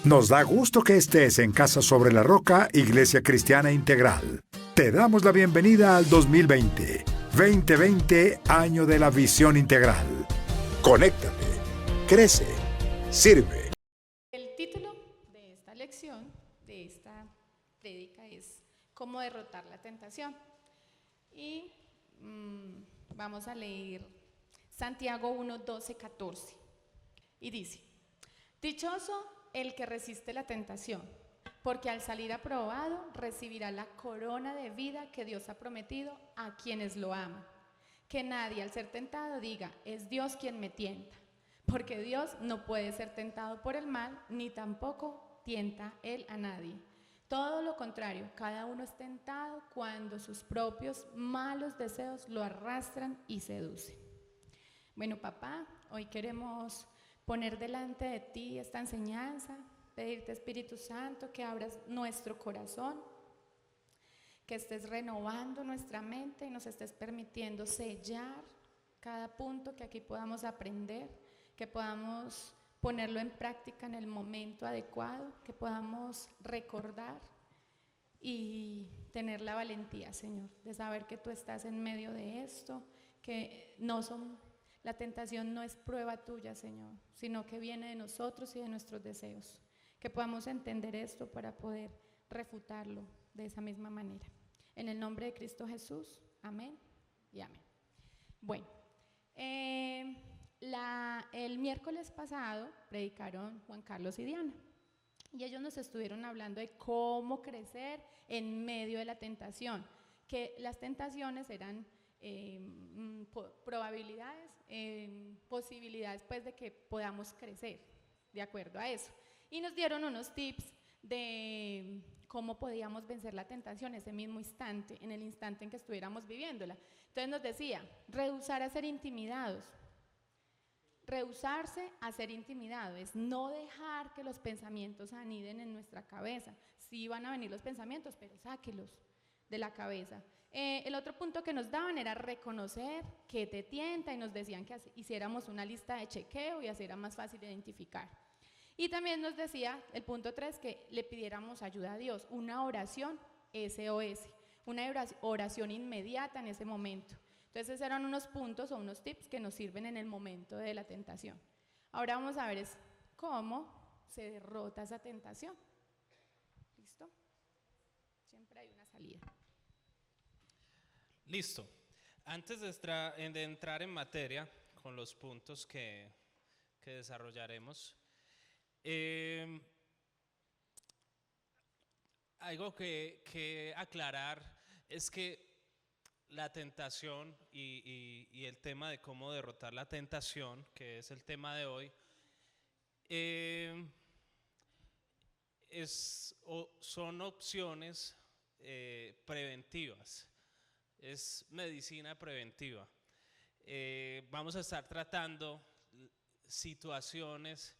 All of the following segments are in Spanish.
Nos da gusto que estés en Casa sobre la Roca, Iglesia Cristiana Integral. Te damos la bienvenida al 2020. 2020, año de la visión integral. Conéctate, crece, sirve. El título de esta lección, de esta prédica, es ¿Cómo derrotar la tentación? Y vamos a leer Santiago 1, 12, 14. Y dice: dichoso el que resiste la tentación, porque al salir aprobado recibirá la corona de vida que Dios ha prometido a quienes lo aman. Que nadie al ser tentado diga, es Dios quien me tienta, porque Dios no puede ser tentado por el mal, ni tampoco tienta Él a nadie. Todo lo contrario, cada uno es tentado cuando sus propios malos deseos lo arrastran y seducen. Bueno, papá, hoy queremos poner delante de ti esta enseñanza, pedirte, Espíritu Santo, que abras nuestro corazón, que estés renovando nuestra mente y nos estés permitiendo sellar cada punto que aquí podamos aprender, que podamos ponerlo en práctica en el momento adecuado, que podamos recordar y tener la valentía, Señor, de saber que tú estás en medio de esto, que la tentación no es prueba tuya, Señor, sino que viene de nosotros y de nuestros deseos. Que podamos entender esto para poder refutarlo de esa misma manera. En el nombre de Cristo Jesús, amén y amén. Bueno, el miércoles pasado predicaron Juan Carlos y Diana. Y ellos nos estuvieron hablando de cómo crecer en medio de la tentación. Que las tentaciones eran probabilidades, posibilidades pues de que podamos crecer de acuerdo a eso. Y nos dieron unos tips de cómo podíamos vencer la tentación ese mismo instante, en el instante en que estuviéramos viviéndola. Entonces nos decía, rehusar a ser intimidados. Rehusarse a ser intimidado es no dejar que los pensamientos aniden en nuestra cabeza. Sí van a venir los pensamientos, pero sáquelos de la cabeza. El otro punto que nos daban era reconocer que te tienta y nos decían que hiciéramos una lista de chequeo y así era más fácil de identificar. Y también nos decía el punto 3 que le pidiéramos ayuda a Dios, una oración SOS, una oración inmediata en ese momento. Entonces eran unos puntos o unos tips que nos sirven en el momento de la tentación. Ahora vamos a ver cómo se derrota esa tentación. ¿Listo? Siempre hay una salida. Listo. Antes de entrar en materia con los puntos que desarrollaremos, algo que aclarar es que la tentación y el tema de cómo derrotar la tentación, que es el tema de hoy, son opciones preventivas. Es medicina preventiva. Vamos a estar tratando situaciones,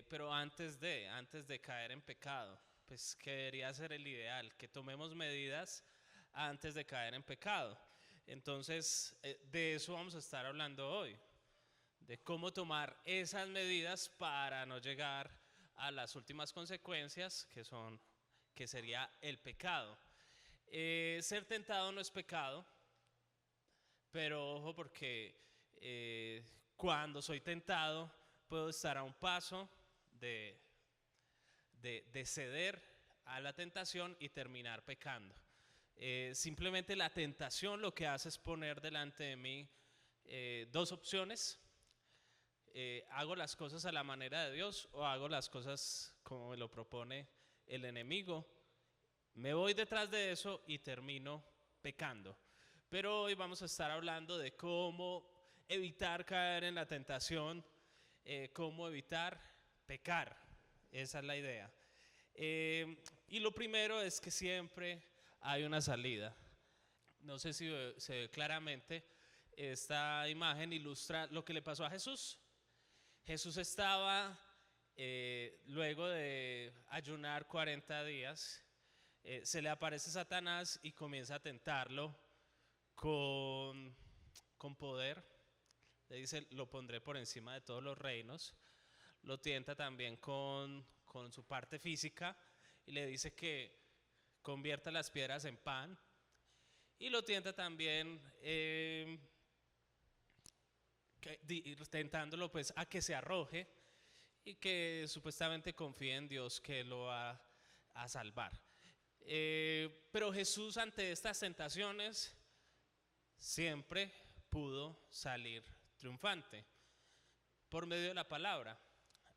pero antes de caer en pecado, pues que debería ser el ideal, que tomemos medidas antes de caer en pecado. Entonces, de eso vamos a estar hablando hoy, de cómo tomar esas medidas para no llegar a las últimas consecuencias, que sería el pecado. Ser tentado no es pecado, pero ojo porque cuando soy tentado puedo estar a un paso de ceder a la tentación y terminar pecando. Simplemente la tentación lo que hace es poner delante de mí dos opciones. Hago las cosas a la manera de Dios o hago las cosas como me lo propone el enemigo. Me voy detrás de eso y termino pecando. Pero hoy vamos a estar hablando de cómo evitar caer en la tentación, cómo evitar pecar. Esa es la idea. Y lo primero es que siempre hay una salida. No sé si se ve claramente. Esta imagen ilustra lo que le pasó a Jesús. Jesús estaba, luego de ayunar 40 días, se le aparece Satanás y comienza a tentarlo con poder. Le dice, lo pondré por encima de todos los reinos. Lo tienta también con con su parte física y le dice que convierta las piedras en pan y lo tienta también tentándolo pues a que se arroje y que supuestamente confíe en Dios que lo va a salvar. Pero Jesús ante estas tentaciones siempre pudo salir triunfante por medio de la palabra.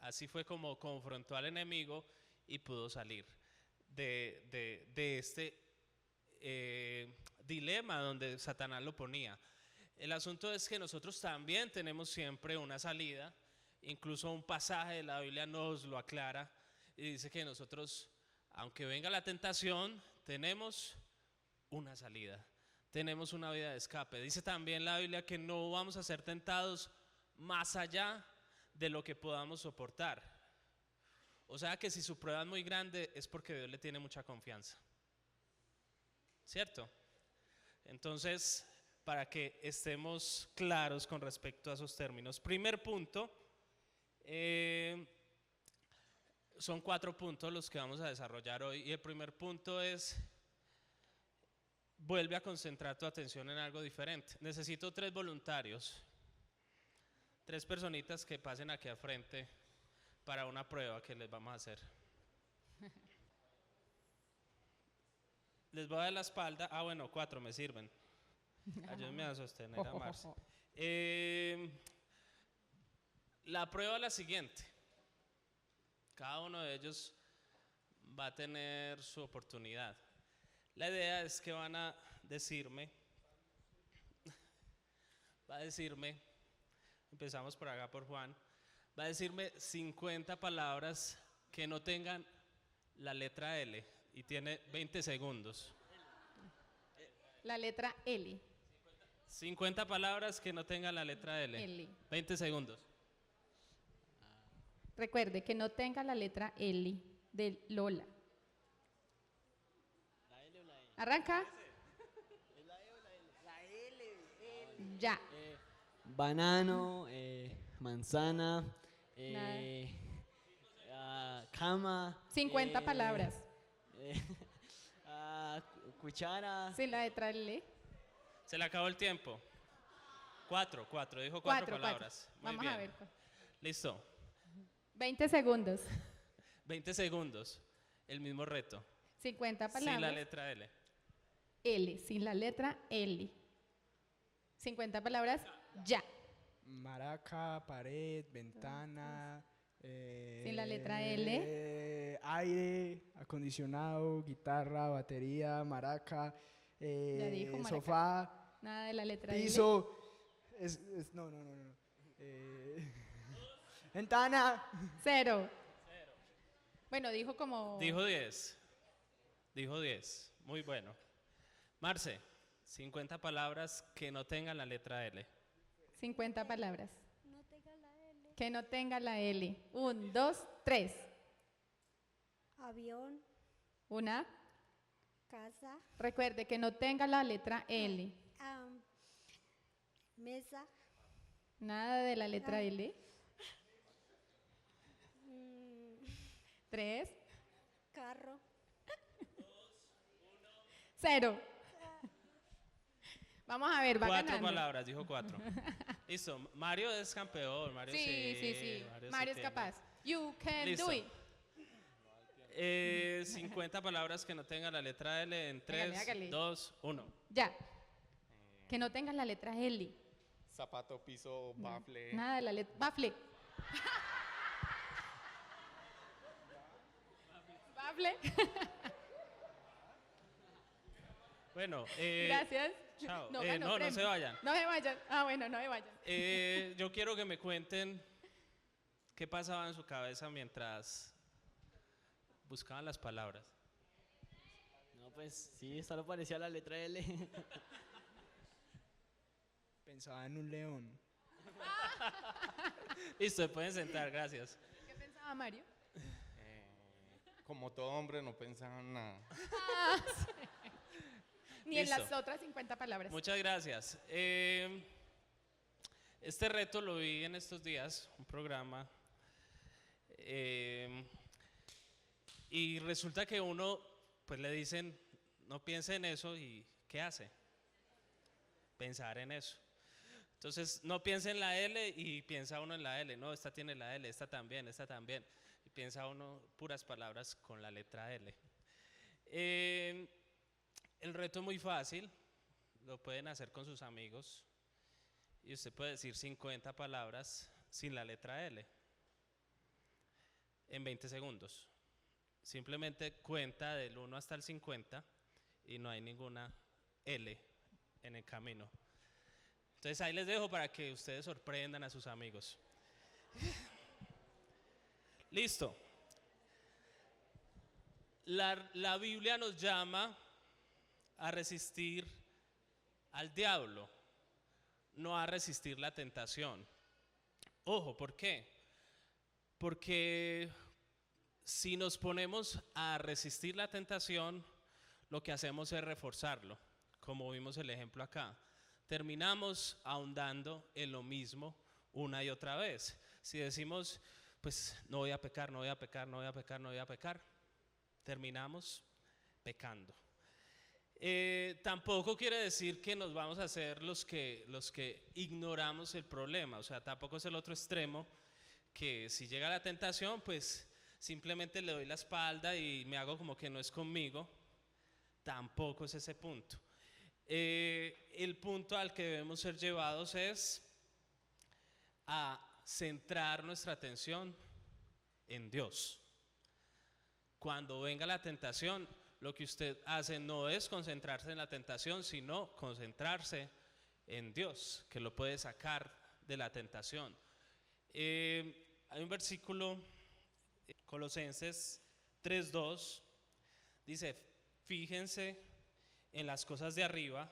Así fue como confrontó al enemigo y pudo salir de este dilema donde Satanás lo ponía. El asunto es que nosotros también tenemos siempre una salida, incluso un pasaje de la Biblia nos lo aclara y dice que nosotros, aunque venga la tentación, tenemos una salida, tenemos una vía de escape. Dice también la Biblia que no vamos a ser tentados más allá de lo que podamos soportar. O sea que si su prueba es muy grande es porque Dios le tiene mucha confianza, ¿cierto? Entonces, para que estemos claros con respecto a esos términos. Primer punto, son 4 puntos los que vamos a desarrollar hoy. Y el primer punto es, vuelve a concentrar tu atención en algo diferente. Necesito 3 voluntarios, 3 personitas que pasen aquí al frente para una prueba que les vamos a hacer. Les voy a dar la espalda. Ah, bueno, 4 me sirven. Ayúdenme a sostener a Marce. La prueba es la siguiente. Cada uno de ellos va a tener su oportunidad. La idea es que van a decirme, empezamos por acá por Juan, va a decirme 50 palabras que no tengan la letra L y tiene 20 segundos. La letra L. 50 palabras que no tengan la letra L. L. 20 segundos. Recuerde que no tenga la letra L de Lola. ¿La L o la E? Arranca. ¿Es la E o la L? La L. Ya. Banano, manzana, cama. 50 palabras. Cuchara. Sin la letra L. Se le acabó el tiempo. 4, dijo 4 Cuatro. palabras. Muy Vamos bien. a ver. Listo. 20 segundos. 20 segundos. El mismo reto. 50 palabras. Sin la letra L. L. Sin la letra L. 50 palabras. Ya. Maraca, pared, ventana. Sin la letra L. Aire, acondicionado, guitarra, batería, maraca, Ya dijo maraca. sofá, Nada de la letra L. piso. No. Ventana. 0. Bueno, dijo como... Dijo 10. Muy bueno. Marce, 50 palabras que no tengan la letra L. 50 palabras. No tenga la L. Que no tenga la L. 1, 2, 3. Avión, Una. casa, Recuerde que no tenga la letra L. mesa, Nada de la letra L. 3. carro, 0. Vamos a ver, va 4 ganando. palabras, dijo 4. Listo. Mario es campeón. Mario Sí. Mario es tiene. capaz. You can Listo. do it. 50 palabras que no tengan la letra L en 3, Hágale. 2, 1. Ya. Que no tenga la letra L. Zapato, piso, bafle. Nada de la letra. Bafle. Bafle. Bueno, Gracias. chao. No, No premio. se vayan. No se vayan. Ah, bueno, no se vayan. Yo quiero que me cuenten qué pasaba en su cabeza mientras buscaban las palabras. No, pues sí, solo parecía la letra L. Pensaba en un león. Listo, se pueden sentar, gracias. ¿Qué pensaba Mario? Como todo hombre no pensaba en nada. Ni en Listo. las otras 50 palabras. Muchas gracias. Este reto lo vi en estos días, un programa Y resulta que uno, pues le dicen, no piense en eso, y ¿qué hace? Pensar en eso. Entonces no piensa en la L y piensa uno en la L. No, esta tiene la L, esta también, esta también. Y piensa uno puras palabras con la letra L. El reto es muy fácil, lo pueden hacer con sus amigos. Y usted puede decir 50 palabras sin la letra L en 20 segundos. Simplemente cuenta del 1 hasta el 50 y no hay ninguna L en el camino. Entonces ahí les dejo para que ustedes sorprendan a sus amigos. Listo. La Biblia nos llama a resistir al diablo, no a resistir la tentación. Ojo, ¿por qué? Porque si nos ponemos a resistir la tentación, lo que hacemos es reforzarlo, como vimos el ejemplo acá. Terminamos ahondando en lo mismo una y otra vez. Si decimos, pues no voy a pecar, no voy a pecar, no voy a pecar, no voy a pecar, terminamos pecando. Tampoco quiere decir que nos vamos a hacer los que ignoramos el problema. O sea, tampoco es el otro extremo, que si llega la tentación, pues simplemente le doy la espalda y me hago como que no es conmigo. Tampoco es ese punto. El punto al que debemos ser llevados es a centrar nuestra atención en Dios. Cuando venga la tentación, lo que usted hace no es concentrarse en la tentación, sino concentrarse en Dios, que lo puede sacar de la tentación. Hay un versículo, Colosenses 3:2, dice, fíjense en las cosas de arriba,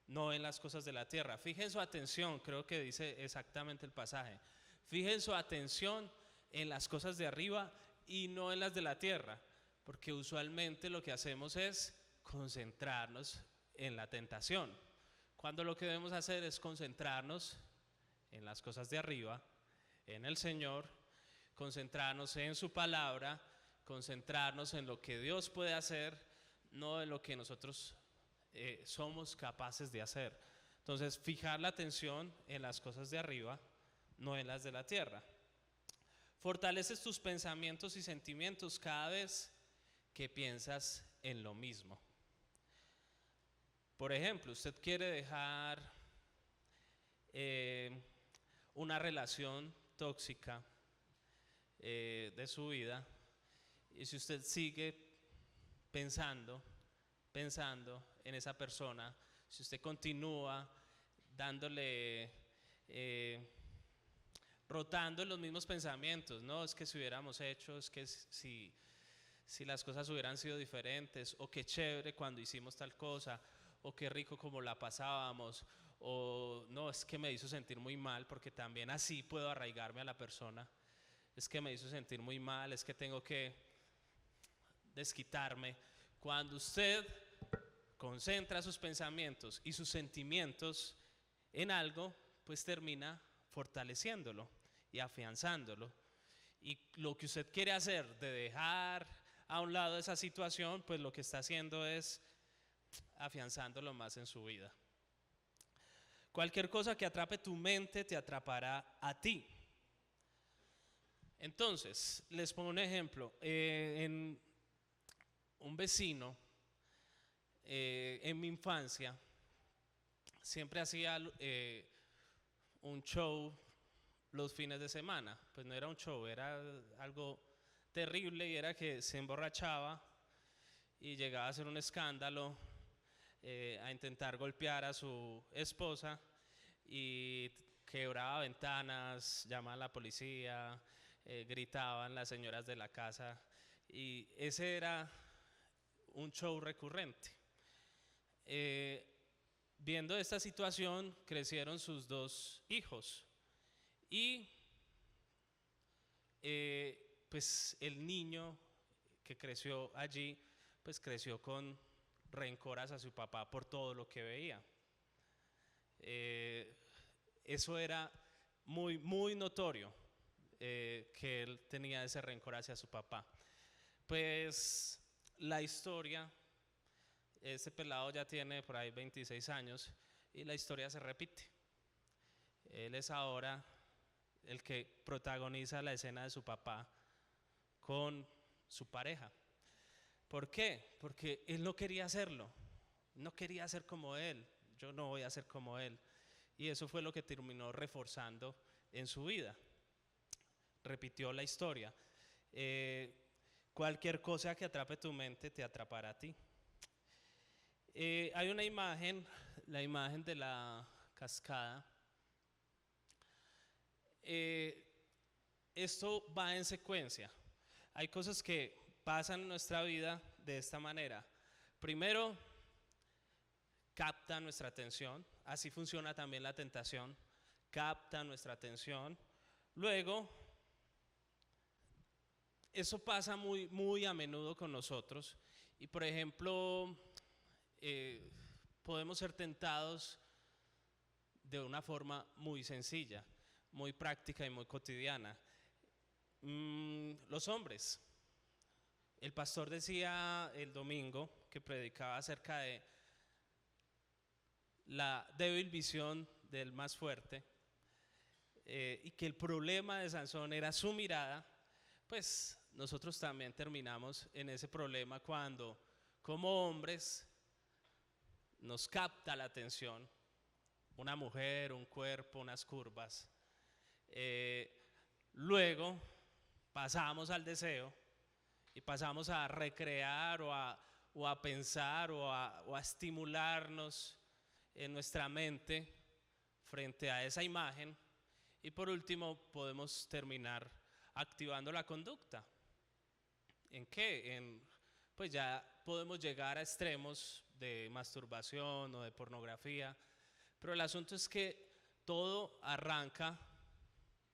no en las cosas de la tierra. Fijen su atención, creo que dice exactamente el pasaje. Fijen su atención en las cosas de arriba y no en las de la tierra, porque usualmente lo que hacemos es concentrarnos en la tentación, cuando lo que debemos hacer es concentrarnos en las cosas de arriba, en el Señor, concentrarnos en su palabra, concentrarnos en lo que Dios puede hacer, no en lo que nosotros somos capaces de hacer. Entonces, fijar la atención en las cosas de arriba, no en las de la tierra. Fortaleces tus pensamientos y sentimientos cada vez que piensas en lo mismo. Por ejemplo, usted quiere dejar una relación tóxica de su vida, y si usted sigue pensando en esa persona, si usted continúa dándole, rotando en los mismos pensamientos, no, es que si hubiéramos hecho, es que si las cosas hubieran sido diferentes, o qué chévere cuando hicimos tal cosa, o qué rico como la pasábamos, o no, es que me hizo sentir muy mal, porque también así puedo arraigarme a la persona, es que me hizo sentir muy mal, es que tengo que desquitarme. Cuando usted concentra sus pensamientos y sus sentimientos en algo, pues termina fortaleciéndolo y afianzándolo. Y lo que usted quiere hacer de dejar a un lado esa situación, pues lo que está haciendo es afianzándolo más en su vida. Cualquier cosa que atrape tu mente te atrapará a ti. Entonces, les pongo un ejemplo. En un vecino, en mi infancia, siempre hacía un show los fines de semana. Pues no era un show, era algo terrible, y era que se emborrachaba y llegaba a hacer un escándalo, a intentar golpear a su esposa, y quebraba ventanas, llamaba a la policía, gritaban las señoras de la casa, y ese era un show recurrente. Viendo esta situación, crecieron sus dos hijos, y pues el niño que creció allí, pues creció con rencor hacia su papá por todo lo que veía. Eso era muy notorio, que él tenía ese rencor hacia su papá. pues la historia, este pelado ya tiene por ahí 26 años y la historia se repite. Él es ahora el que protagoniza la escena de su papá con su pareja. ¿Por qué? Porque él no quería hacerlo, no quería ser como él, yo no voy a ser como él. Y eso fue lo que terminó reforzando en su vida. Repitió la historia. Cualquier cosa que atrape tu mente te atrapará a ti. Hay una imagen, la imagen de la cascada. Esto va en secuencia. Hay cosas que pasan en nuestra vida de esta manera. Primero, capta nuestra atención. Así funciona también la tentación. Capta nuestra atención. Luego, eso pasa muy a menudo con nosotros. Y por ejemplo, podemos ser tentados de una forma muy sencilla, muy práctica y muy cotidiana. Los hombres. El pastor decía el domingo que predicaba acerca de la débil visión del más fuerte, y que el problema de Sansón era su mirada. Pues nosotros también terminamos en ese problema cuando como hombres nos capta la atención una mujer, un cuerpo, unas curvas. Luego pasamos al deseo y pasamos a recrear o a pensar o a estimularnos en nuestra mente frente a esa imagen. Y por último podemos terminar activando la conducta. ¿En qué? Pues ya podemos llegar a extremos de masturbación o de pornografía, pero el asunto es que todo arranca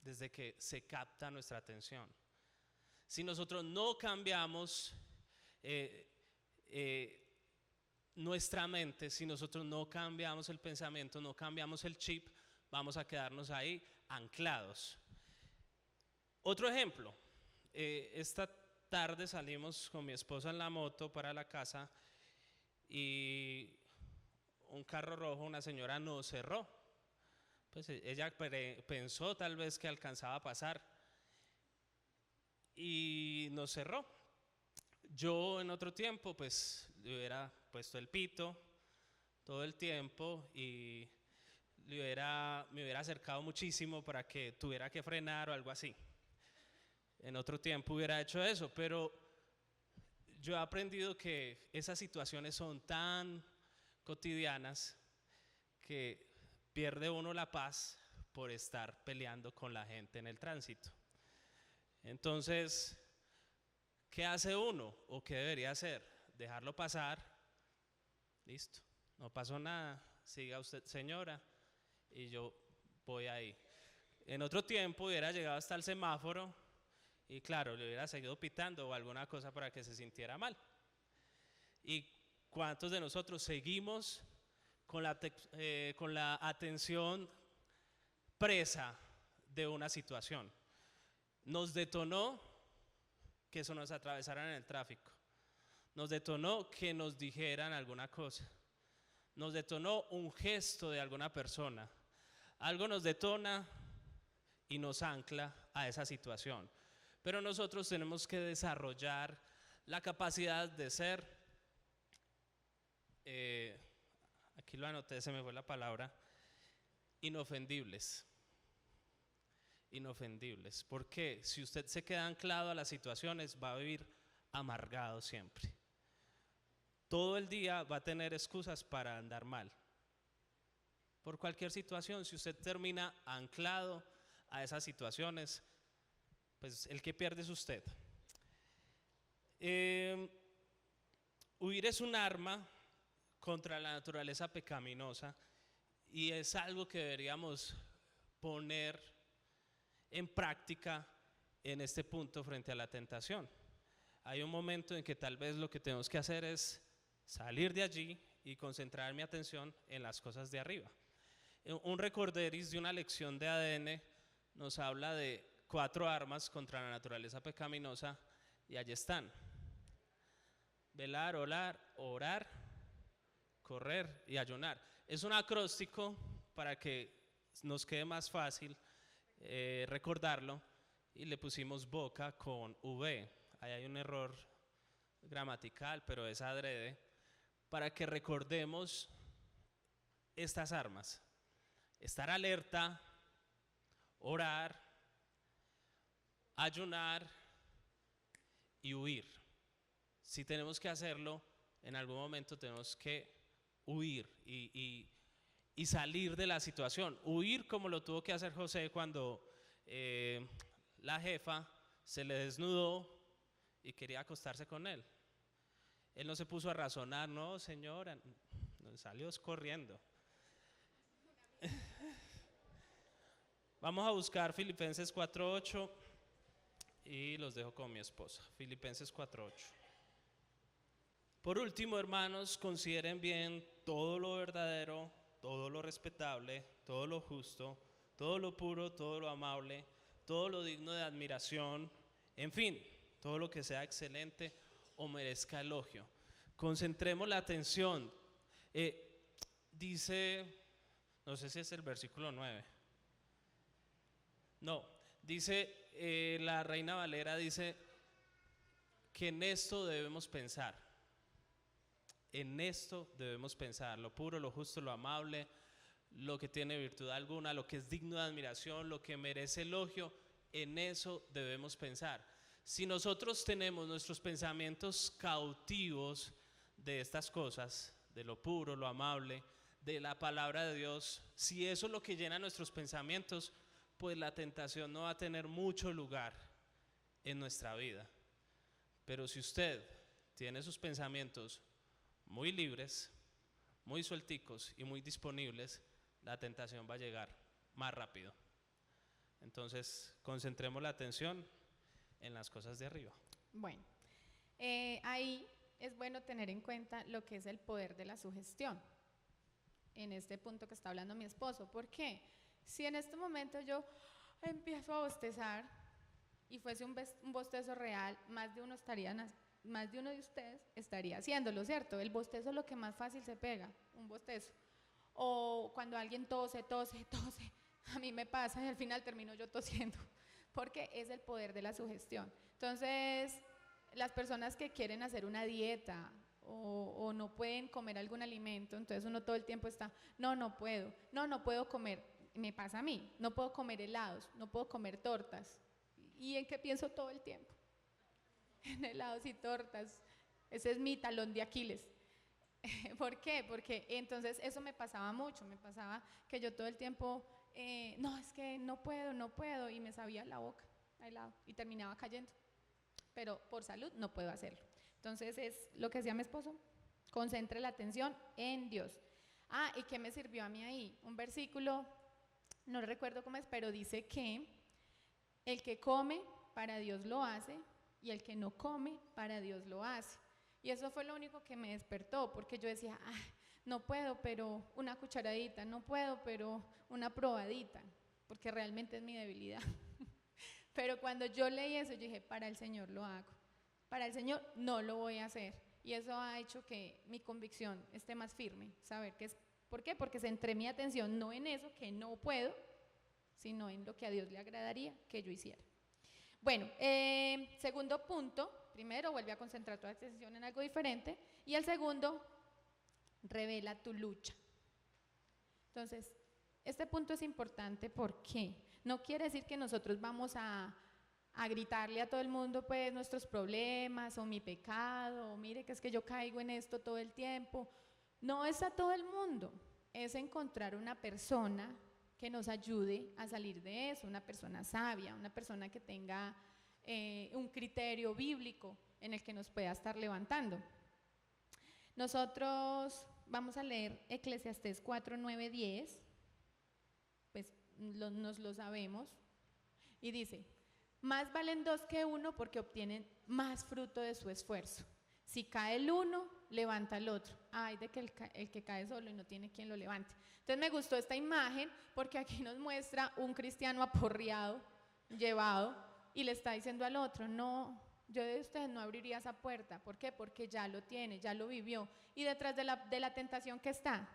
desde que se capta nuestra atención. Si nosotros no cambiamos nuestra mente, si nosotros no cambiamos el pensamiento, no cambiamos el chip, vamos a quedarnos ahí anclados. Otro ejemplo, esta tarde salimos con mi esposa en la moto para la casa y un carro rojo, una señora nos cerró. Pues ella pensó tal vez que alcanzaba a pasar y nos cerró. Yo en otro tiempo pues le hubiera puesto el pito todo el tiempo y me hubiera acercado muchísimo para que tuviera que frenar o algo así. En otro tiempo hubiera hecho eso, pero yo he aprendido que esas situaciones son tan cotidianas que pierde uno la paz por estar peleando con la gente en el tránsito. Entonces, ¿qué hace uno o qué debería hacer? Dejarlo pasar. Listo, no pasó nada, siga usted, señora, y yo voy ahí. En otro tiempo hubiera llegado hasta el semáforo y claro, le hubiera seguido pitando o alguna cosa para que se sintiera mal. ¿Y cuántos de nosotros seguimos con la atención presa de una situación? Nos detonó que eso nos atravesara en el tráfico. Nos detonó que nos dijeran alguna cosa. Nos detonó un gesto de alguna persona. Algo nos detona y nos ancla a esa situación. Pero nosotros tenemos que desarrollar la capacidad de ser, aquí lo anoté, se me fue la palabra, inofendibles. Inofendibles. Porque si usted se queda anclado a las situaciones, va a vivir amargado siempre. Todo el día va a tener excusas para andar mal. Por cualquier situación, si usted termina anclado a esas situaciones, pues el que pierde es usted. Huir es un arma contra la naturaleza pecaminosa y es algo que deberíamos poner en práctica en este punto frente a la tentación. Hay un momento en que tal vez lo que tenemos que hacer es salir de allí y concentrar mi atención en las cosas de arriba. Un recorderis de una lección de ADN nos habla de 4 armas contra la naturaleza pecaminosa y allí están. velar, orar, correr y ayunar. Es un acróstico para que nos quede más fácil recordarlo y le pusimos boca con V. Ahí hay un error gramatical, pero es adrede, para que recordemos estas armas: estar alerta, orar, ayunar y huir. Si tenemos que hacerlo, en algún momento tenemos que huir y salir de la situación. Huir como lo tuvo que hacer José cuando la jefa se le desnudó y quería acostarse con él. Él no se puso a razonar, no señora, salió corriendo. Vamos a buscar Filipenses 4:8 y los dejo con mi esposa. Filipenses 4:8. Por último, hermanos, consideren bien todo lo verdadero, todo lo respetable, todo lo justo, todo lo puro, todo lo amable, todo lo digno de admiración, en fin, todo lo que sea excelente o merezca elogio. Concentremos la atención. Dice, no sé si es el versículo 9. No, dice la Reina Valera, dice que en esto debemos pensar. En esto debemos pensar, lo puro, lo justo, lo amable, lo que tiene virtud alguna, lo que es digno de admiración, lo que merece elogio, en eso debemos pensar. Si nosotros tenemos nuestros pensamientos cautivos de estas cosas, de lo puro, lo amable, de la palabra de Dios, si eso es lo que llena nuestros pensamientos, pues la tentación no va a tener mucho lugar en nuestra vida. Pero si usted tiene sus pensamientos muy libres, muy suelticos y muy disponibles, la tentación va a llegar más rápido. Entonces, concentremos la atención en las cosas de arriba. Bueno, ahí es bueno tener en cuenta lo que es el poder de la sugestión. En este punto que está hablando mi esposo. ¿Por qué? Si en este momento yo empiezo a bostezar y fuese un bostezo real, más de uno de ustedes estaría haciéndolo, ¿cierto? El bostezo es lo que más fácil se pega, un bostezo. O cuando alguien tose, a mí me pasa y al final termino yo tosiendo, porque es el poder de la sugestión. Entonces, las personas que quieren hacer una dieta o no pueden comer algún alimento, entonces uno todo el tiempo está, no puedo comer, me pasa a mí, no puedo comer helados, no puedo comer tortas. ¿Y en qué pienso todo el tiempo? En helados y tortas. Ese es mi talón de Aquiles. ¿Por qué? Porque entonces eso me pasaba mucho, me pasaba que yo todo el tiempo, no, es que no puedo, y me sabía la boca a helado y terminaba cayendo. Pero por salud no puedo hacerlo. Entonces es lo que decía mi esposo, concentre la atención en Dios. ¿Y qué me sirvió a mí ahí? Un versículo, no recuerdo cómo es, pero dice que el que come, para Dios lo hace, y el que no come, para Dios lo hace. Y eso fue lo único que me despertó, porque yo decía, no puedo, pero una cucharadita, no puedo, pero una probadita, porque realmente es mi debilidad. Pero cuando yo leí eso, yo dije, para el Señor lo hago, para el Señor no lo voy a hacer. Y eso ha hecho que mi convicción esté más firme, saber que es, ¿por qué? Porque centré mi atención no en eso que no puedo, sino en lo que a Dios le agradaría que yo hiciera. Bueno, segundo punto, primero vuelve a concentrar tu atención en algo diferente, y el segundo, revela tu lucha. Entonces, este punto es importante porque no quiere decir que nosotros vamos a gritarle a todo el mundo pues nuestros problemas o mi pecado, o mire que es que yo caigo en esto todo el tiempo. No es a todo el mundo, es encontrar una persona que nos ayude a salir de eso, una persona sabia, una persona que tenga un criterio bíblico en el que nos pueda estar levantando. Nosotros vamos a leer Eclesiastés 4, 9, 10, pues nos lo sabemos, y dice, más valen dos que uno porque obtienen más fruto de su esfuerzo. Si cae el uno, levanta el otro. Ay de que el que cae solo y no tiene quien lo levante. Entonces me gustó esta imagen porque aquí nos muestra un cristiano aporreado, llevado, y le está diciendo al otro, no Yo de usted no abriría esa puerta. ¿Por qué? Porque ya lo tiene, ya lo vivió. Y detrás de la tentación que está,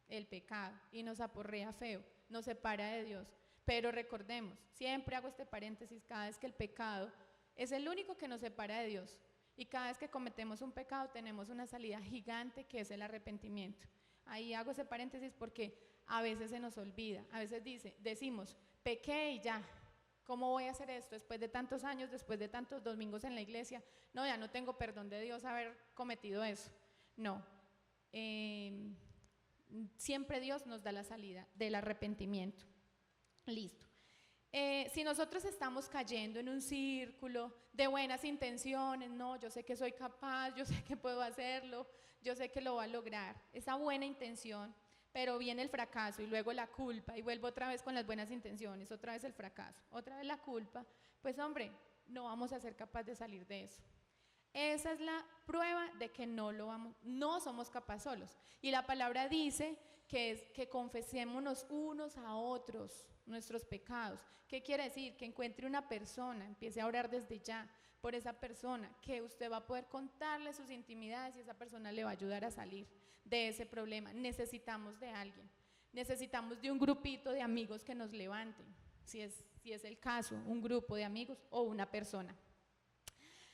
el pecado. Y nos aporrea feo, nos separa de Dios. Pero recordemos, siempre hago este paréntesis, cada vez que el pecado es el único que nos separa de Dios. Y cada vez que cometemos un pecado tenemos una salida gigante que es el arrepentimiento. Ahí hago ese paréntesis porque a veces se nos olvida, a veces decimos, pequé y ya, ¿cómo voy a hacer esto después de tantos años, después de tantos domingos en la iglesia? No, ya no tengo perdón de Dios haber cometido eso. No, siempre Dios nos da la salida del arrepentimiento. Listo. Si nosotros estamos cayendo en un círculo de buenas intenciones, no, yo sé que soy capaz, yo sé que puedo hacerlo, yo sé que lo voy a lograr, esa buena intención, pero viene el fracaso y luego la culpa y vuelvo otra vez con las buenas intenciones, otra vez el fracaso, otra vez la culpa, pues hombre, no vamos a ser capaces de salir de eso. Esa es la prueba de que no somos capaces solos. Y la palabra dice que confesémonos unos a otros nuestros pecados. ¿Qué quiere decir? Que encuentre una persona, empiece a orar desde ya por esa persona, que usted va a poder contarle sus intimidades y esa persona le va a ayudar a salir de ese problema. Necesitamos de alguien, necesitamos de un grupito de amigos que nos levanten, si es el caso, un grupo de amigos o una persona.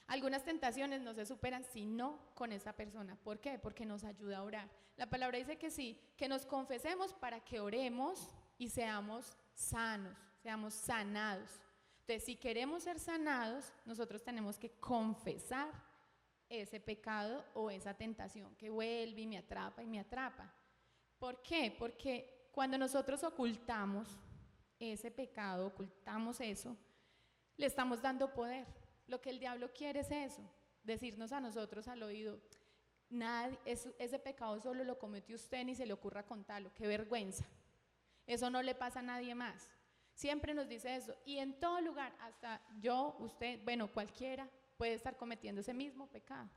Algunas tentaciones no se superan sino con esa persona. ¿Por qué? Porque nos ayuda a orar. La palabra dice que sí, que nos confesemos para que oremos y seamos sanos, seamos sanados. Entonces, si queremos ser sanados, nosotros tenemos que confesar ese pecado o esa tentación que vuelve y me atrapa y me atrapa. ¿Por qué? Porque cuando nosotros ocultamos ese pecado, ocultamos eso, le estamos dando poder. Lo que el diablo quiere es eso, decirnos a nosotros al oído, ese pecado solo lo cometió usted, ni se le ocurra contarlo, qué vergüenza. Eso no le pasa a nadie más. Siempre nos dice eso. Y en todo lugar, hasta yo, usted, bueno, cualquiera puede estar cometiendo ese mismo pecado.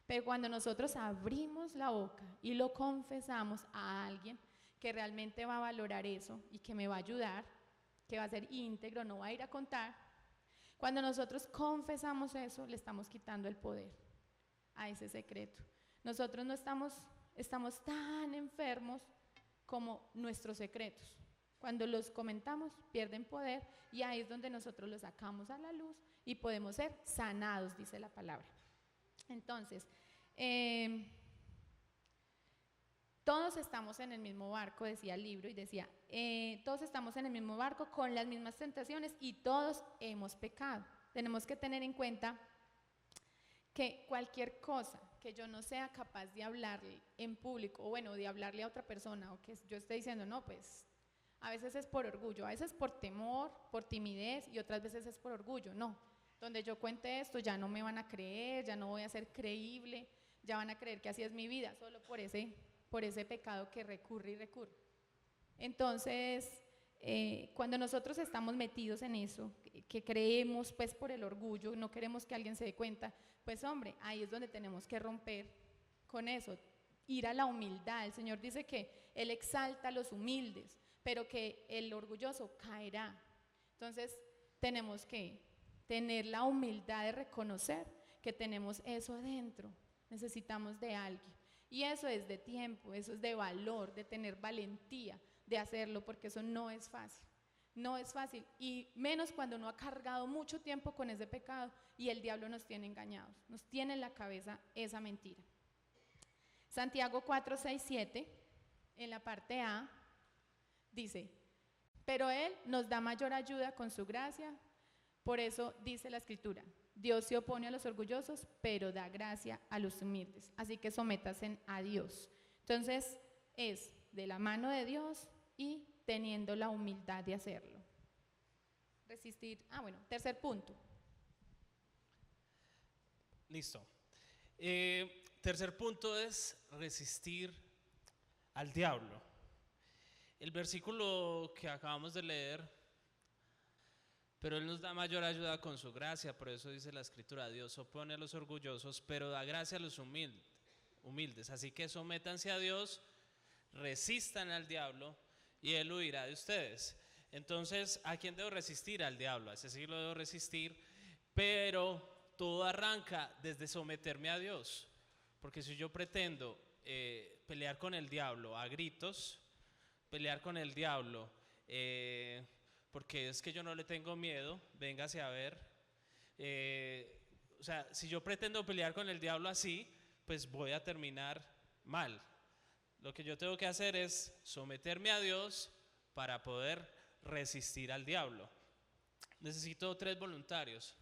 Pero cuando nosotros abrimos la boca y lo confesamos a alguien que realmente va a valorar eso y que me va a ayudar, que va a ser íntegro, no va a ir a contar, cuando nosotros confesamos eso, le estamos quitando el poder a ese secreto. Nosotros no estamos tan enfermos como nuestros secretos. Cuando los comentamos, pierden poder y ahí es donde nosotros los sacamos a la luz y podemos ser sanados, dice la palabra. Entonces, todos estamos en el mismo barco, decía el libro, y decía, todos estamos en el mismo barco con las mismas tentaciones y todos hemos pecado. Tenemos que tener en cuenta que cualquier cosa que yo no sea capaz de hablarle en público, o bueno, de hablarle a otra persona, o que yo esté diciendo, no, pues, a veces es por orgullo, a veces por temor, por timidez, y otras veces es por orgullo, no. Donde yo cuente esto, ya no me van a creer, ya no voy a ser creíble, ya van a creer que así es mi vida, solo por ese pecado que recurre y recurre. Entonces, cuando nosotros estamos metidos en eso, que creemos pues por el orgullo, no queremos que alguien se dé cuenta, pues hombre, ahí es donde tenemos que romper con eso, ir a la humildad. El Señor dice que Él exalta a los humildes, pero que el orgulloso caerá. Entonces, tenemos que tener la humildad de reconocer que tenemos eso adentro, necesitamos de alguien. Y eso es de tiempo, eso es de valor, de tener valentía de hacerlo, porque eso no es fácil. No es fácil, y menos cuando uno ha cargado mucho tiempo con ese pecado y el diablo nos tiene engañados, nos tiene en la cabeza esa mentira. Santiago 4, 6, 7, en la parte A, dice, pero Él nos da mayor ayuda con su gracia, por eso dice la Escritura, Dios se opone a los orgullosos, pero da gracia a los humildes, así que sométanse a Dios. Entonces, es de la mano de Dios y teniendo la humildad de hacerlo. Resistir, tercer punto. Listo. Tercer punto es resistir al diablo. El versículo que acabamos de leer, pero Él nos da mayor ayuda con su gracia, por eso dice la Escritura, Dios opone a los orgullosos, pero da gracia a los humildes. Así que sométanse a Dios, resistan al diablo y Él huirá de ustedes. Entonces, ¿a quién debo resistir? Al diablo. A ese sí lo debo resistir Pero todo arranca desde someterme a Dios. Porque si yo pretendo pelear con el diablo a gritos, pelear con el diablo porque es que yo no le tengo miedo, véngase a ver. O sea, si yo pretendo pelear con el diablo así, pues voy a terminar mal. Lo que yo tengo que hacer es someterme a Dios para poder resistir al diablo. Necesito 3 voluntarios.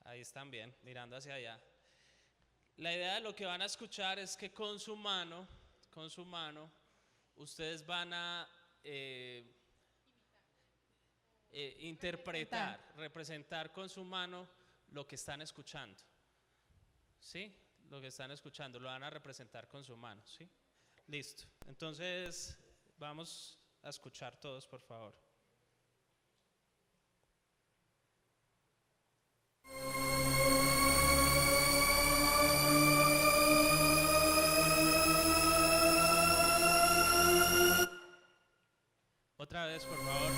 Ahí están bien, mirando hacia allá. La idea de lo que van a escuchar es que con su mano, ustedes van a interpretar, representar con su mano lo que están escuchando. ¿Sí? Lo que están escuchando, lo van a representar con su mano. ¿Sí? Listo. Entonces, vamos a escuchar todos, por favor. Otra vez, por favor.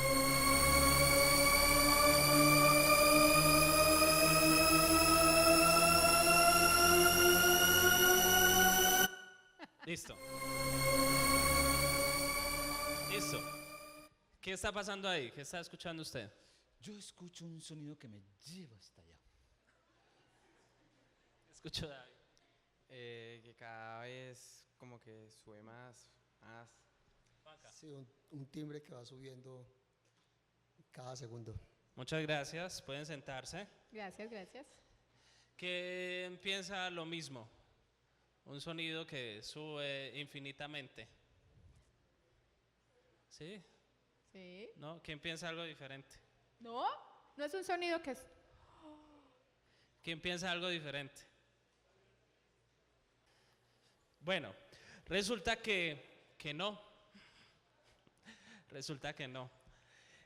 Listo. Listo. ¿Qué está pasando ahí? ¿Qué está escuchando usted? Yo escucho un sonido que me lleva hasta allá. Escucho, David. Que cada vez como que sube más. Sí, un timbre que va subiendo cada segundo. Muchas gracias. Pueden sentarse. Gracias, gracias. ¿Quién piensa lo mismo? Un sonido que sube infinitamente. ¿Sí? Sí. ¿No? ¿Quién piensa algo diferente? No, no es un sonido que es... ¿Quién piensa algo diferente? Bueno, resulta que no. Resulta que no.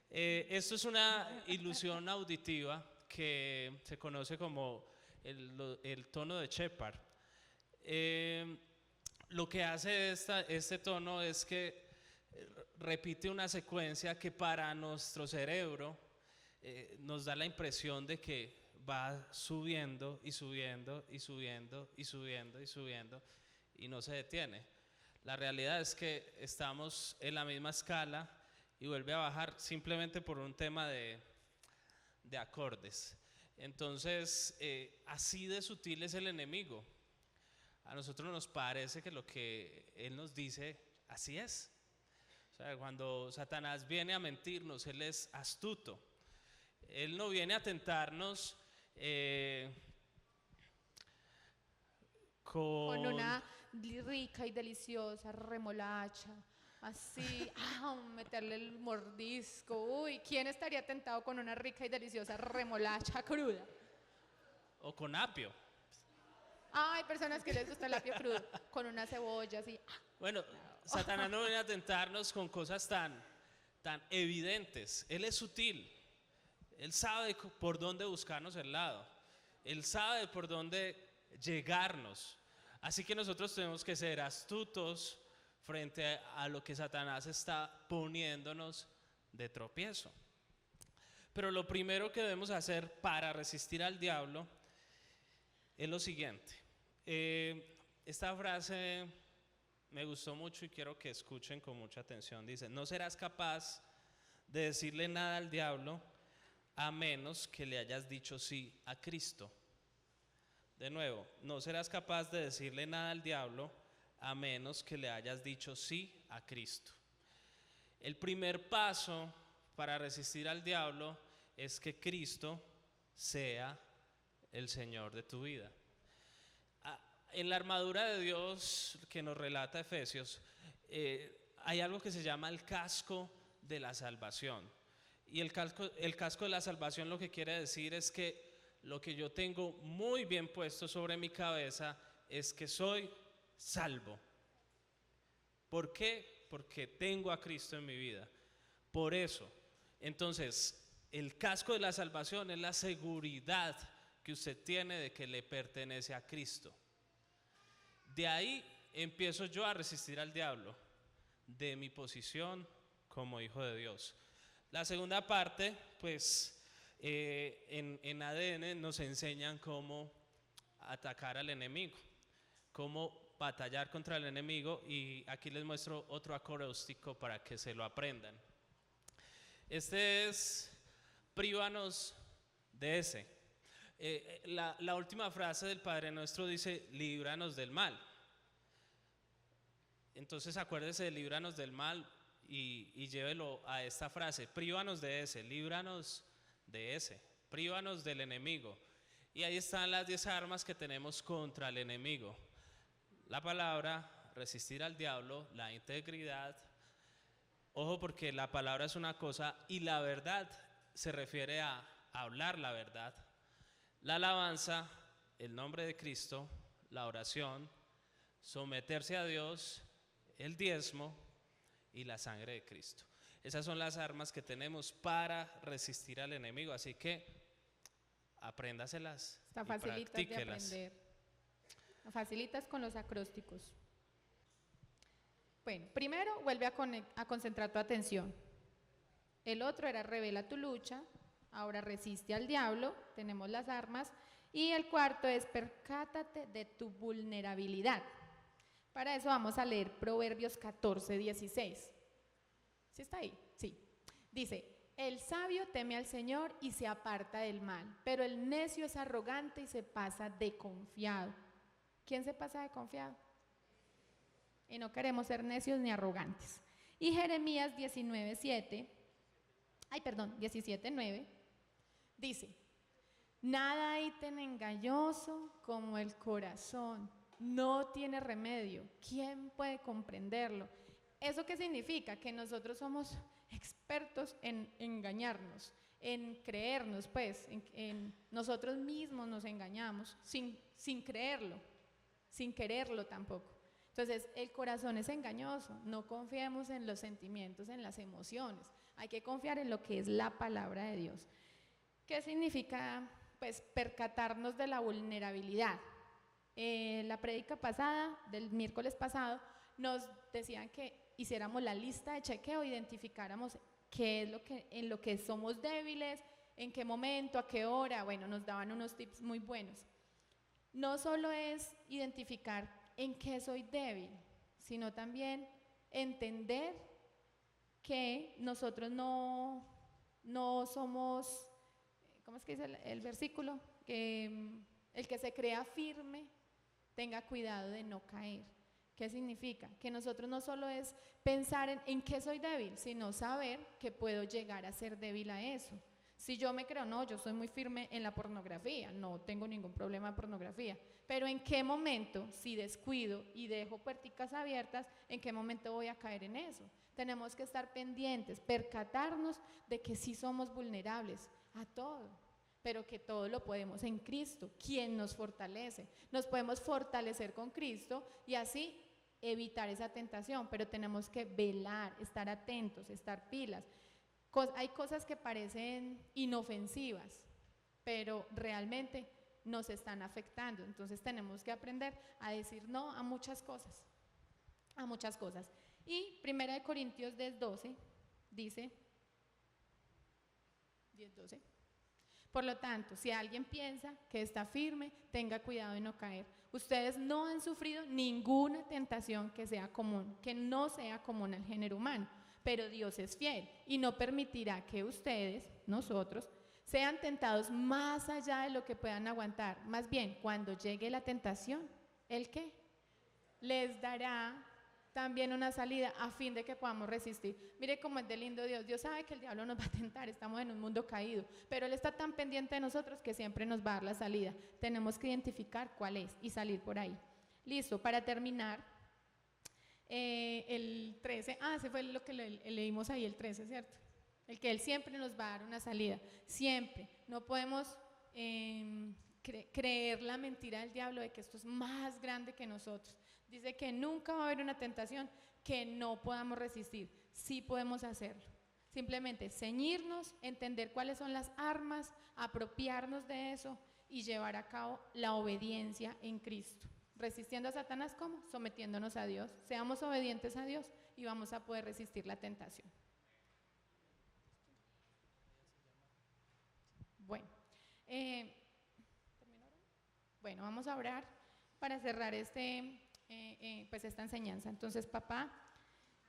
Esto es una ilusión auditiva que se conoce como el tono de Shepard. Lo que hace este tono es que repite una secuencia que para nuestro cerebro nos da la impresión de que va subiendo y subiendo y subiendo y subiendo y subiendo y no se detiene. La realidad es que estamos en la misma escala y vuelve a bajar simplemente por un tema de acordes. Entonces, así de sutil es el enemigo. A nosotros nos parece que lo que él nos dice, así es. O sea, cuando Satanás viene a mentirnos, él es astuto. Él no viene a tentarnos Con una rica y deliciosa remolacha, así, meterle el mordisco. Uy, ¿quién estaría tentado con una rica y deliciosa remolacha cruda? O con apio. Hay personas que les gusta el apio crudo, con una cebolla así. Bueno, Satanás no viene a tentarnos con cosas tan evidentes. Él es sutil. Él sabe por dónde buscarnos el lado. Él sabe por dónde llegarnos. Así que nosotros tenemos que ser astutos frente a lo que Satanás está poniéndonos de tropiezo. Pero lo primero que debemos hacer para resistir al diablo es lo siguiente. Esta frase me gustó mucho y quiero que escuchen con mucha atención. Dice: no serás capaz de decirle nada al diablo a menos que le hayas dicho sí a Cristo. De nuevo, no serás capaz de decirle nada al diablo a menos que le hayas dicho sí a Cristo. El primer paso para resistir al diablo es que Cristo sea el Señor de tu vida. En la armadura de Dios que nos relata Efesios, hay algo que se llama el casco de la salvación. Y el casco de la salvación lo que quiere decir es que lo que yo tengo muy bien puesto sobre mi cabeza es que soy salvo. ¿Por qué? Porque tengo a Cristo en mi vida. Por eso, entonces, el casco de la salvación es la seguridad que usted tiene de que le pertenece a Cristo. De ahí empiezo yo a resistir al diablo, de mi posición como hijo de Dios. La segunda parte, pues en ADN nos enseñan cómo atacar al enemigo, cómo batallar contra el enemigo, y aquí les muestro otro acróstico para que se lo aprendan. Este es prívanos de ese. La última frase del Padre Nuestro dice, líbranos del mal. Entonces acuérdese de líbranos del mal y llévelo a esta frase, prívanos de ese, líbranos de ese, prívanos del enemigo. Y ahí están las 10 armas que tenemos contra el enemigo: la palabra, resistir al diablo, la integridad. Ojo, porque la palabra es una cosa y la verdad se refiere a hablar la verdad. La alabanza, el nombre de Cristo, la oración, someterse a Dios, el diezmo y la sangre de Cristo. Esas son las armas que tenemos para resistir al enemigo, así que apréndaselas. Está y facilitas de practíquelas. aprender. Lo facilitas con los acrósticos. Bueno, primero vuelve a concentrar tu atención. El otro era revela tu lucha, ahora resiste al diablo, tenemos las armas. Y el cuarto es percátate de tu vulnerabilidad. Para eso vamos a leer Proverbios 14:16. ¿Sí está ahí? Sí. Dice, el sabio teme al Señor y se aparta del mal, pero el necio es arrogante y se pasa de confiado. ¿Quién se pasa de confiado? Y no queremos ser necios ni arrogantes. Y Jeremías 17:9 dice, nada hay tan engañoso como el corazón, no tiene remedio, ¿quién puede comprenderlo? ¿Eso qué significa? Que nosotros somos expertos en engañarnos, en creernos, pues, en nosotros mismos nos engañamos sin creerlo, sin quererlo tampoco. Entonces, el corazón es engañoso, no confiemos en los sentimientos, en las emociones, hay que confiar en lo que es la palabra de Dios. ¿Qué significa? Pues percatarnos de la vulnerabilidad. La prédica pasada, del miércoles pasado, nos decían que hiciéramos la lista de chequeo, identificáramos qué es en lo que somos débiles, en qué momento, a qué hora. Bueno, nos daban unos tips muy buenos. No solo es identificar en qué soy débil, sino también entender que nosotros no somos, ¿cómo es que dice el versículo? Que el que se crea firme tenga cuidado de no caer. ¿Qué significa? Que nosotros no solo es pensar en qué soy débil, sino saber que puedo llegar a ser débil a eso. Si yo me creo, no, yo soy muy firme en la pornografía, no tengo ningún problema de pornografía, pero ¿en qué momento, si descuido y dejo puerticas abiertas, en qué momento voy a caer en eso? Tenemos que estar pendientes, percatarnos de que sí somos vulnerables a todo, pero que todo lo podemos en Cristo, quien nos fortalece. Nos podemos fortalecer con Cristo y así evitar esa tentación, pero tenemos que velar, estar atentos, estar pilas. Hay cosas que parecen inofensivas, pero realmente nos están afectando. Entonces tenemos que aprender a decir no a muchas cosas, a muchas cosas. Y 1 Corintios 10:12 dice, 10:12, por lo tanto, si alguien piensa que está firme, tenga cuidado de no caer. Ustedes no han sufrido ninguna tentación que no sea común al género humano, pero Dios es fiel y no permitirá que ustedes, nosotros, sean tentados más allá de lo que puedan aguantar. Más bien, cuando llegue la tentación, ¿el qué? Les dará también una salida a fin de que podamos resistir. Mire cómo es de lindo Dios. Dios sabe que el diablo nos va a tentar, estamos en un mundo caído, pero Él está tan pendiente de nosotros que siempre nos va a dar la salida. Tenemos que identificar cuál es y salir por ahí. Listo, para terminar, el 13, ese fue lo que leímos ahí, el 13, ¿cierto? El que Él siempre nos va a dar una salida, siempre. No podemos creer la mentira del diablo de que esto es más grande que nosotros. Dice que nunca va a haber una tentación que no podamos resistir. Sí podemos hacerlo. Simplemente ceñirnos, entender cuáles son las armas, apropiarnos de eso y llevar a cabo la obediencia en Cristo. Resistiendo a Satanás, ¿cómo? Sometiéndonos a Dios. Seamos obedientes a Dios y vamos a poder resistir la tentación. Bueno, vamos a orar para cerrar pues esta enseñanza. Entonces, papá,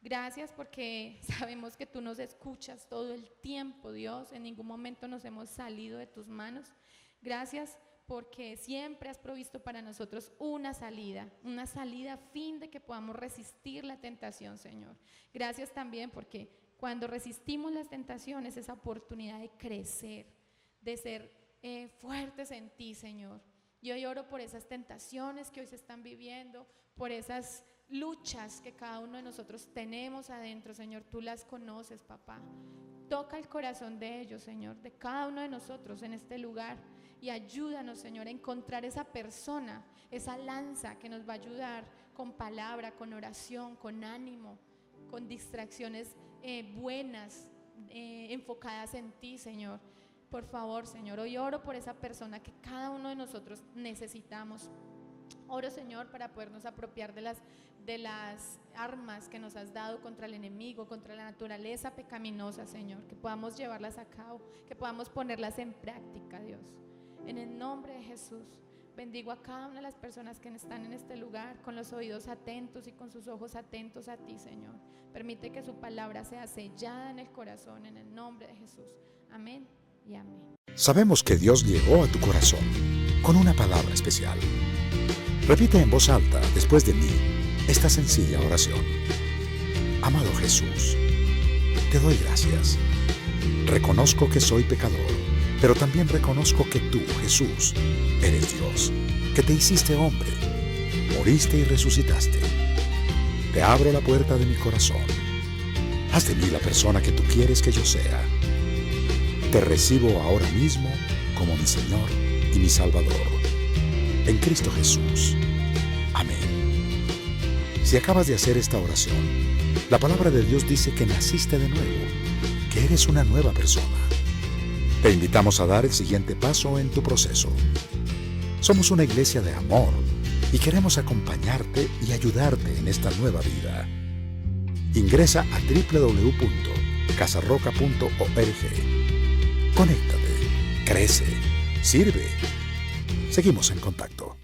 gracias porque sabemos que tú nos escuchas todo el tiempo, Dios. En ningún momento nos hemos salido de tus manos. Gracias porque siempre has provisto para nosotros una salida a fin de que podamos resistir la tentación, Señor. Gracias también porque cuando resistimos las tentaciones, esa oportunidad de crecer, de ser fuertes en ti, Señor. Y hoy oro por esas tentaciones que hoy se están viviendo, por esas luchas que cada uno de nosotros tenemos adentro, Señor. Tú las conoces, papá. Toca el corazón de ellos, Señor, de cada uno de nosotros en este lugar. Y ayúdanos, Señor, a encontrar esa persona, esa lanza que nos va a ayudar con palabra, con oración, con ánimo, con distracciones buenas, enfocadas en ti, Señor. Por favor, Señor, hoy oro por esa persona que cada uno de nosotros necesitamos. Oro, Señor, para podernos apropiar de las armas que nos has dado contra el enemigo, contra la naturaleza pecaminosa, Señor, que podamos llevarlas a cabo, que podamos ponerlas en práctica, Dios. En el nombre de Jesús, bendigo a cada una de las personas que están en este lugar, con los oídos atentos y con sus ojos atentos a ti, Señor. Permite que su palabra sea sellada en el corazón, en el nombre de Jesús. Amén y amén. Sabemos que Dios llegó a tu corazón con una palabra especial. Repite en voz alta, después de mí, esta sencilla oración. Amado Jesús, te doy gracias. Reconozco que soy pecador, pero también reconozco que tú, Jesús, eres Dios, que te hiciste hombre, moriste y resucitaste. Te abro la puerta de mi corazón. Haz de mí la persona que tú quieres que yo sea. Te recibo ahora mismo como mi Señor y mi Salvador. En Cristo Jesús. Amén. Si acabas de hacer esta oración, la palabra de Dios dice que naciste de nuevo, que eres una nueva persona. Te invitamos a dar el siguiente paso en tu proceso. Somos una iglesia de amor y queremos acompañarte y ayudarte en esta nueva vida. Ingresa a www.casarroca.org. Conéctate, crece, sirve. Seguimos en contacto.